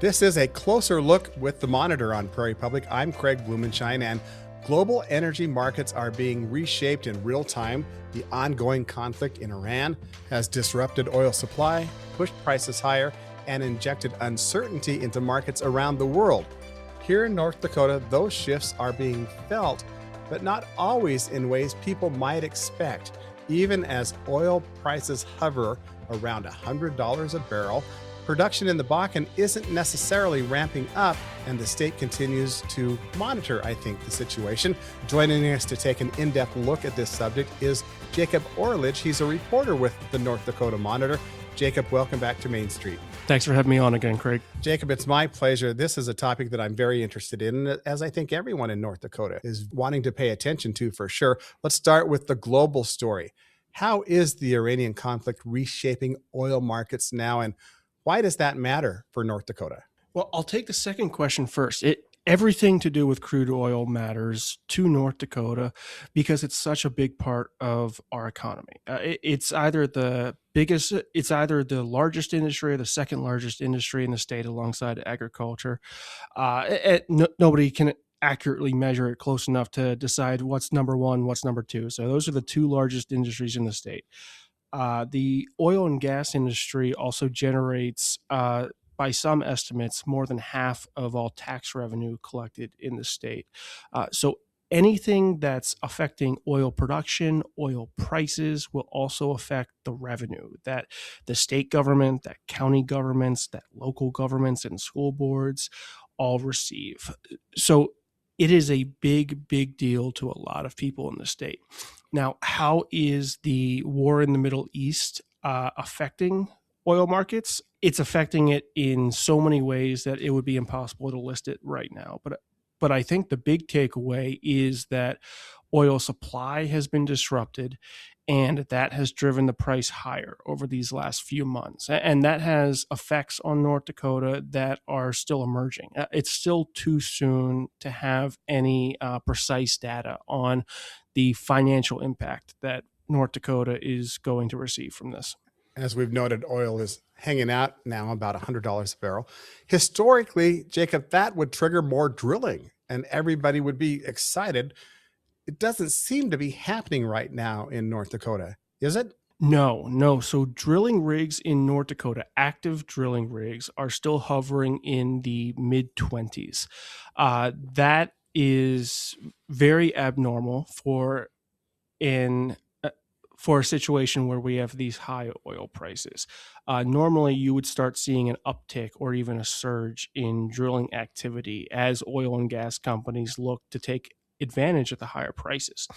This is a closer look with the Monitor on Prairie Public. I'm Craig Blumenshine, and global energy markets are being reshaped in real time. The ongoing conflict in Iran has disrupted oil supply, pushed prices higher, and injected uncertainty into markets around the world. Here in North Dakota, those shifts are being felt, but not always in ways people might expect. Even as oil prices hover around $100 a barrel, production in the Bakken isn't necessarily ramping up, and the state continues to monitor, I think, the situation. Joining us to take an in-depth look at this subject is Jacob Orlich. He's a reporter with the North Dakota Monitor. Jacob, welcome back to Main Street. Thanks for having me on again, Craig. Jacob, it's my pleasure. This is a topic that I'm very interested in, as I think everyone in North Dakota is wanting to pay attention to for sure. Let's start with the global story. How is the Iranian conflict reshaping oil markets now, and why does that matter for North Dakota? Well, I'll take the second question first. Everything to do with crude oil matters to North Dakota because it's such a big part of our economy. It's either the largest industry or the second largest industry in the state alongside agriculture. Nobody can accurately measure it close enough to decide what's number one, what's number two. So those are the two largest industries in the state. The oil and gas industry also generates, by some estimates, more than half of all tax revenue collected in the state. So anything that's affecting oil production, oil prices will also affect the revenue that the state government, that county governments, that local governments and school boards all receive. So it is a big, big deal to a lot of people in the state. Now, how is the war in the Middle East affecting oil markets? It's affecting it in so many ways that it would be impossible to list it right now. But I think the big takeaway is that oil supply has been disrupted, and that has driven the price higher over these last few months. And that has effects on North Dakota that are still emerging. It's still too soon to have any precise data on the financial impact that North Dakota is going to receive from this. As we've noted, oil is hanging out now about $100 a barrel. Historically, Jacob, that would trigger more drilling and everybody would be excited. It doesn't seem to be happening right now in North Dakota, is it? No. So drilling rigs in North Dakota, active drilling rigs, are still hovering in the mid-20s. That is very abnormal for a situation where we have these high oil prices. Normally, you would start seeing an uptick or even a surge in drilling activity as oil and gas companies look to take advantage of the higher prices.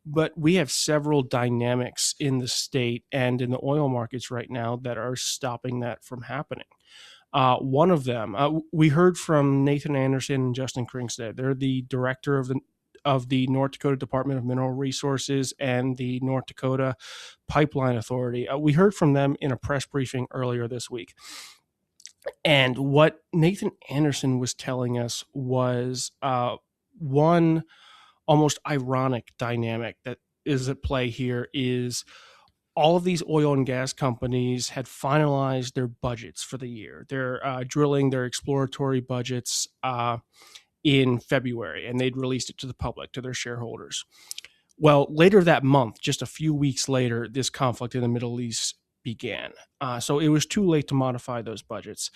But we have several dynamics in the state and in the oil markets right now that are stopping that from happening. One of them, we heard from Nathan Anderson and Justin Kringstad. They're the director of the North Dakota Department of Mineral Resources and the North Dakota Pipeline Authority. We heard from them in a press briefing earlier this week. And what Nathan Anderson was telling us was one almost ironic dynamic that is at play here is all of these oil and gas companies had finalized their budgets for the year. They're drilling their exploratory budgets in February, and they'd released it to the public, to their shareholders. Well, later that month, just a few weeks later, this conflict in the Middle East began. So it was too late to modify those budgets.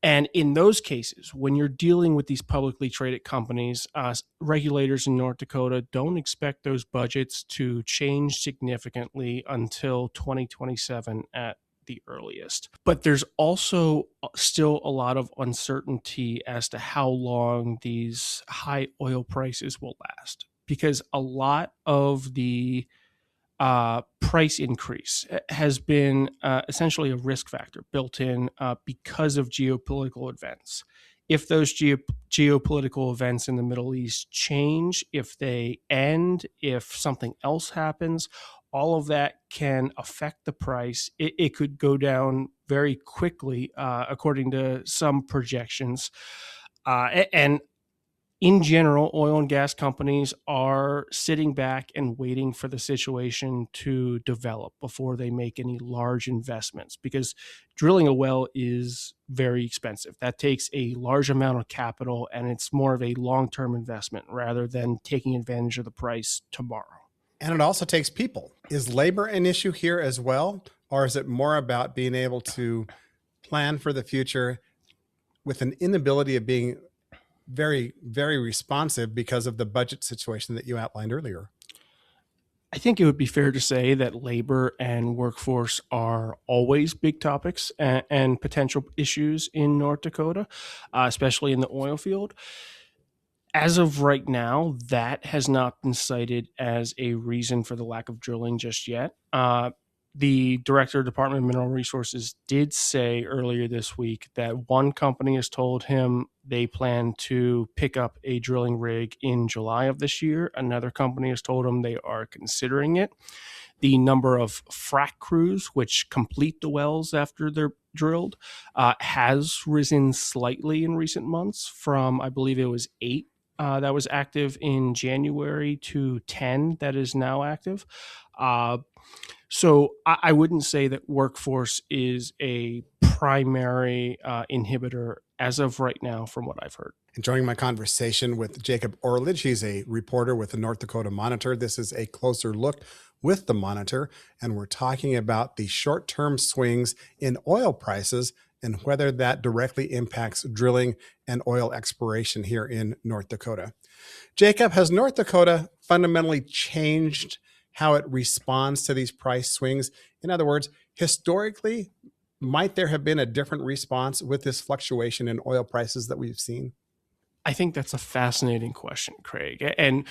And in those cases, when you're dealing with these publicly traded companies, regulators in North Dakota don't expect those budgets to change significantly until 2027 at the earliest. But there's also still a lot of uncertainty as to how long these high oil prices will last, because a lot of the price increase has been essentially a risk factor built in because of geopolitical events. If those geopolitical events in the Middle East change, if they end, if something else happens, all of that can affect the price. It could go down very quickly, according to some projections. And In general, oil and gas companies are sitting back and waiting for the situation to develop before they make any large investments, because drilling a well is very expensive. That takes a large amount of capital, and it's more of a long term investment rather than taking advantage of the price tomorrow. And it also takes people. Is labor an issue here as well? Or is it more about being able to plan for the future with an inability of being very, very responsive because of the budget situation that you outlined earlier? I think it would be fair to say that labor and workforce are always big topics and potential issues in North Dakota, especially in the oil field. As of right now, that has not been cited as a reason for the lack of drilling just yet. The director of Department of Mineral Resources did say earlier this week that one company has told him they plan to pick up a drilling rig in July of this year. Another company has told him they are considering it. The number of frac crews, which complete the wells after they're drilled, has risen slightly in recent months from, I believe it was 8 that was active in January to 10 that is now active. Uh, so I wouldn't say that workforce is a primary inhibitor as of right now, from what I've heard. Enjoying my conversation with Jacob Orledge. He's a reporter with the North Dakota Monitor. This is a closer look with the Monitor, and we're talking about the short term swings in oil prices and whether that directly impacts drilling and oil exploration here in North Dakota. Jacob, has North Dakota fundamentally changed how it responds to these price swings? In other words, historically, might there have been a different response with this fluctuation in oil prices that we've seen? I think that's a fascinating question, Craig. And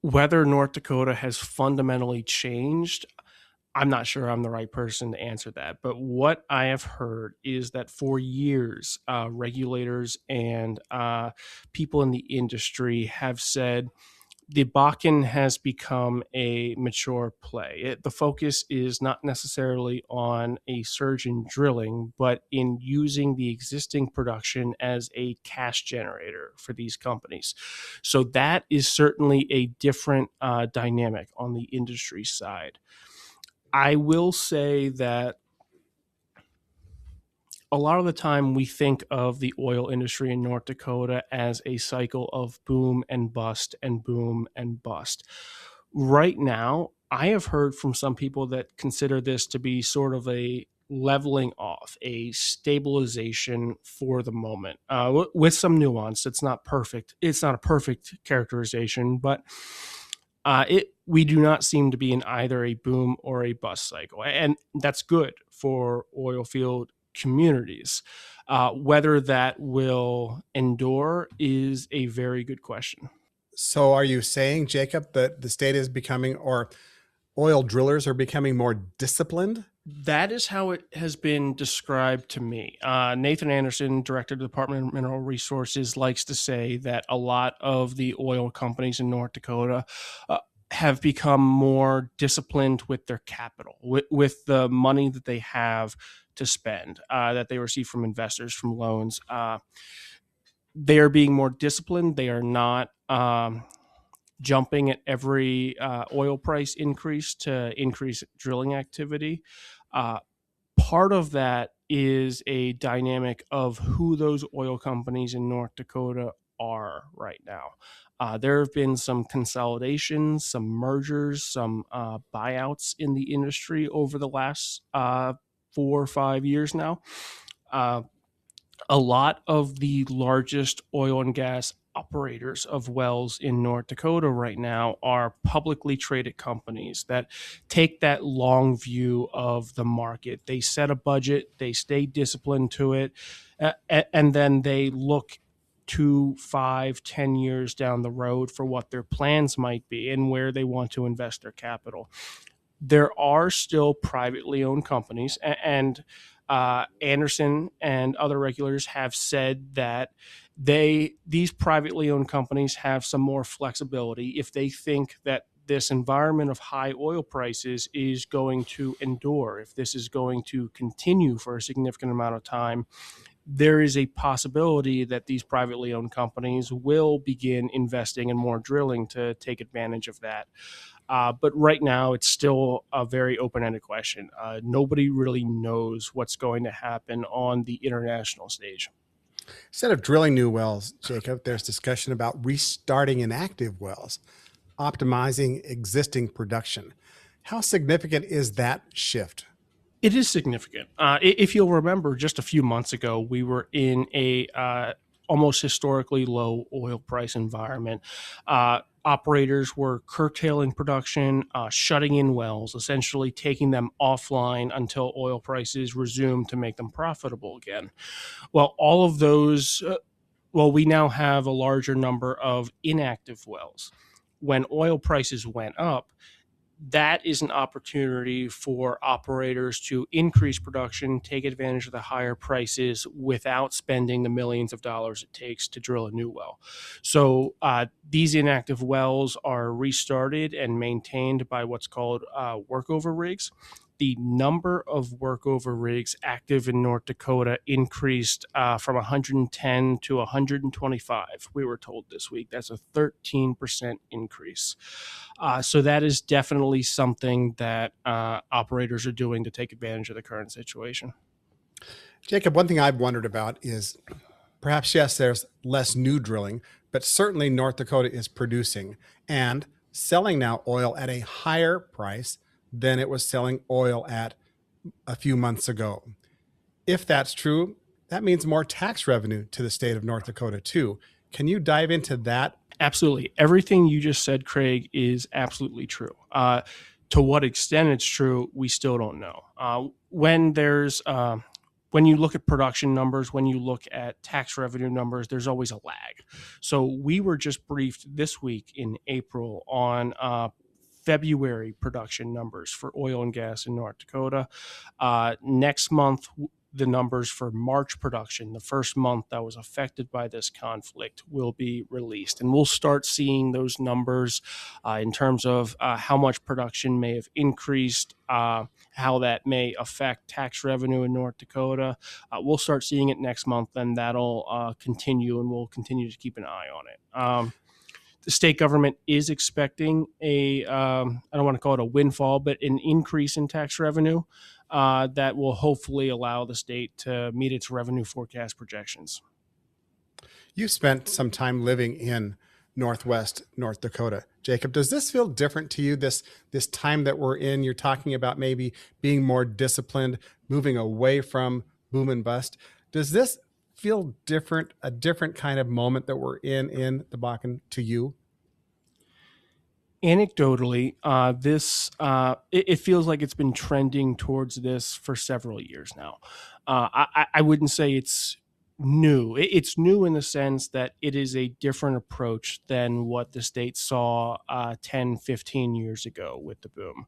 whether North Dakota has fundamentally changed, I'm not sure I'm the right person to answer that. But what I have heard is that for years, regulators and people in the industry have said the Bakken has become a mature play. The focus is not necessarily on a surge in drilling, but in using the existing production as a cash generator for these companies. So that is certainly a different dynamic on the industry side. I will say that a lot of the time we think of the oil industry in North Dakota as a cycle of boom and bust and boom and bust. Right now, I have heard from some people that consider this to be sort of a leveling off, a stabilization for the moment, with some nuance. It's not perfect. It's not a perfect characterization, but we do not seem to be in either a boom or a bust cycle, and that's good for oil field communities. Whether that will endure is a very good question. So, are you saying, Jacob, that the state is becoming, or oil drillers are becoming more disciplined? That is how it has been described to me. Nathan Anderson, director of the Department of Mineral Resources, likes to say that a lot of the oil companies in North Dakota have become more disciplined with their capital, with the money that they have to spend, that they receive from investors, from loans. They are being more disciplined. They are not jumping at every oil price increase to increase drilling activity. Uh, Part of that is a dynamic of who those oil companies in North Dakota are right now. There have been some consolidations, some mergers, some buyouts in the industry over the last 4 or 5 years now. Uh, a lot of the largest oil and gas operators of wells in North Dakota right now are publicly traded companies that take that long view of the market. They set a budget, they stay disciplined to it, and then they look 2, 5, 10 years down the road for what their plans might be and where they want to invest their capital. There are still privately owned companies, and Anderson and other regulators have said that these privately owned companies have some more flexibility if they think that this environment of high oil prices is going to endure, if this is going to continue for a significant amount of time. there is a possibility that these privately owned companies will begin investing in more drilling to take advantage of that. But right now, it's still a very open ended question. Nobody really knows what's going to happen on the international stage. Instead of drilling new wells, Jacob, there's discussion about restarting inactive wells, optimizing existing production. How significant is that shift? It is significant. If you'll remember, just a few months ago, we were in a almost historically low oil price environment. Operators were curtailing production, shutting in wells, essentially taking them offline until oil prices resumed to make them profitable again. Well, all of those, we now have a larger number of inactive wells. When oil prices went up, that is an opportunity for operators to increase production, take advantage of the higher prices without spending the millions of dollars it takes to drill a new well. So these inactive wells are restarted and maintained by what's called workover rigs. The number of workover rigs active in North Dakota increased from 110 to 125, we were told this week. That's a 13% increase. So that is definitely something that operators are doing to take advantage of the current situation. Jacob, one thing I've wondered about is perhaps, yes, there's less new drilling, but certainly North Dakota is producing and selling now oil at a higher price than it was selling oil at a few months ago. If that's true, that means more tax revenue to the state of North Dakota, too. Can you dive into that? Absolutely. Everything you just said, Craig, is absolutely true. To what extent it's true, we still don't know. When you look at production numbers, when you look at tax revenue numbers, there's always a lag. So we were just briefed this week in April on February production numbers for oil and gas in North Dakota. Next month, the numbers for March production, the first month that was affected by this conflict, will be released. And we'll start seeing those numbers in terms of how much production may have increased, how that may affect tax revenue in North Dakota. We'll start seeing it next month, and that'll continue, and we'll continue to keep an eye on it. The state government is expecting I don't want to call it a windfall, but an increase in tax revenue that will hopefully allow the state to meet its revenue forecast projections. You spent some time living in Northwest North Dakota. Jacob, does this feel different to you, this time that we're in? You're talking about maybe being more disciplined, moving away from boom and bust. Does this feel different, a different kind of moment that we're in the Bakken to you? Anecdotally, it feels like it's been trending towards this for several years now. I wouldn't say it's new. It's new in the sense that it is a different approach than what the state saw 10, 15 years ago with the boom.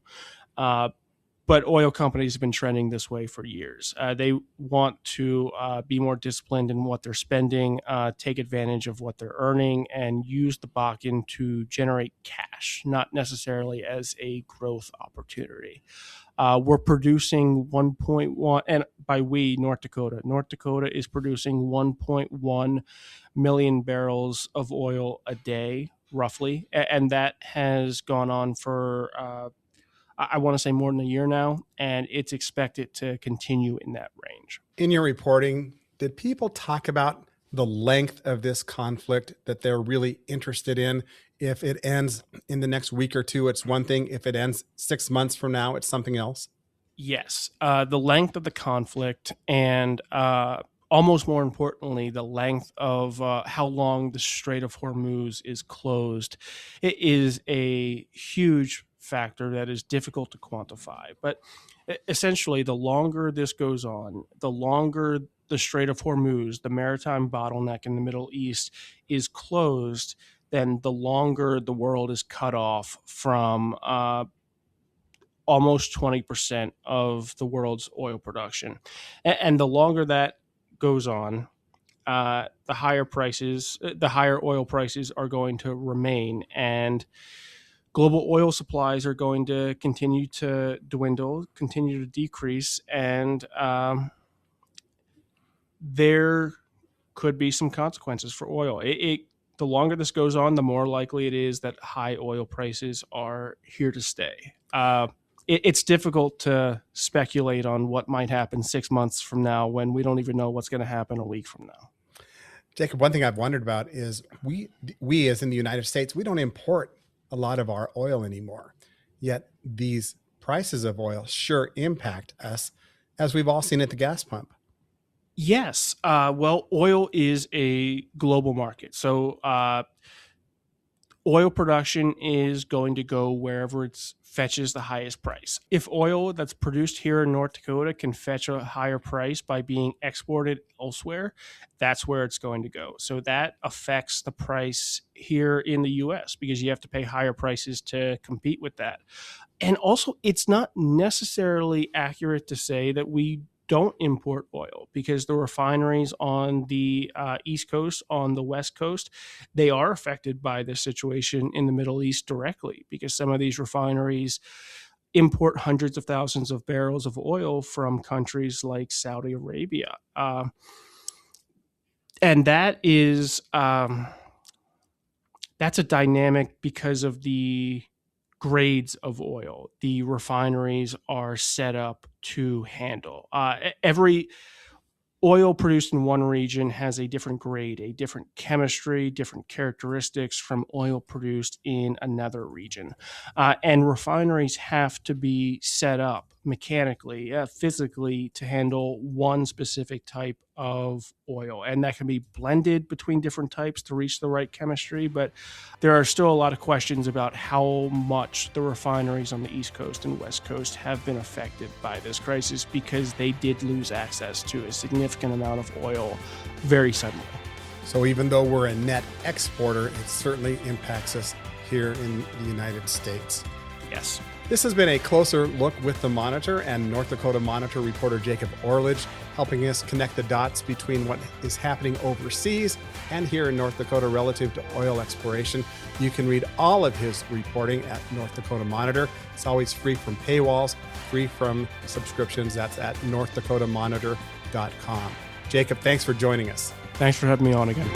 But oil companies have been trending this way for years. They want to be more disciplined in what they're spending, take advantage of what they're earning, and use the Bakken to generate cash, not necessarily as a growth opportunity. We're producing 1.1, and by we, North Dakota is producing 1.1 million barrels of oil a day, roughly, and that has gone on for I want to say more than a year now, and it's expected to continue in that range. In your reporting, did people talk about the length of this conflict that they're really interested in? If it ends in the next week or two, it's one thing. If it ends 6 months from now, it's something else. Yes, the length of the conflict and almost more importantly, the length of how long the Strait of Hormuz is closed, it is a huge factor that is difficult to quantify. But essentially, the longer this goes on, the longer the Strait of Hormuz, the maritime bottleneck in the Middle East, is closed, then the longer the world is cut off from almost 20% of the world's oil production. And the longer that goes on, the higher oil prices are going to remain, and global oil supplies are going to continue to dwindle, continue to decrease, and there could be some consequences for oil. The longer this goes on, the more likely it is that high oil prices are here to stay. It's difficult to speculate on what might happen 6 months from now when we don't even know what's going to happen a week from now. Jacob, one thing I've wondered about is we as in the United States, we don't import a lot of our oil anymore. Yet these prices of oil sure impact us, as we've all seen at the gas pump. Yes. Well, oil is a global market. So oil production is going to go wherever it fetches the highest price. If oil that's produced here in North Dakota can fetch a higher price by being exported elsewhere, that's where it's going to go. So that affects the price here in the US because you have to pay higher prices to compete with that. And also, it's not necessarily accurate to say that we don't import oil because the refineries on the East Coast, on the West Coast, they are affected by the situation in the Middle East directly because some of these refineries import hundreds of thousands of barrels of oil from countries like Saudi Arabia. And that is, that's a dynamic because of the grades of oil the refineries are set up to handle. Every oil produced in one region has a different grade, a different chemistry, different characteristics from oil produced in another region. And refineries have to be set up mechanically, physically to handle one specific type of oil. And that can be blended between different types to reach the right chemistry. But there are still a lot of questions about how much the refineries on the East Coast and West Coast have been affected by this crisis because they did lose access to a significant amount of oil very suddenly. So even though we're a net exporter, it certainly impacts us here in the United States. Yes. This has been a closer look with the Monitor and North Dakota Monitor reporter Jacob Orledge, helping us connect the dots between what is happening overseas and here in North Dakota relative to oil exploration. You can read all of his reporting at North Dakota Monitor. It's always free from paywalls, free from subscriptions. That's at northdakotamonitor.com. Jacob, thanks for joining us. Thanks for having me on again.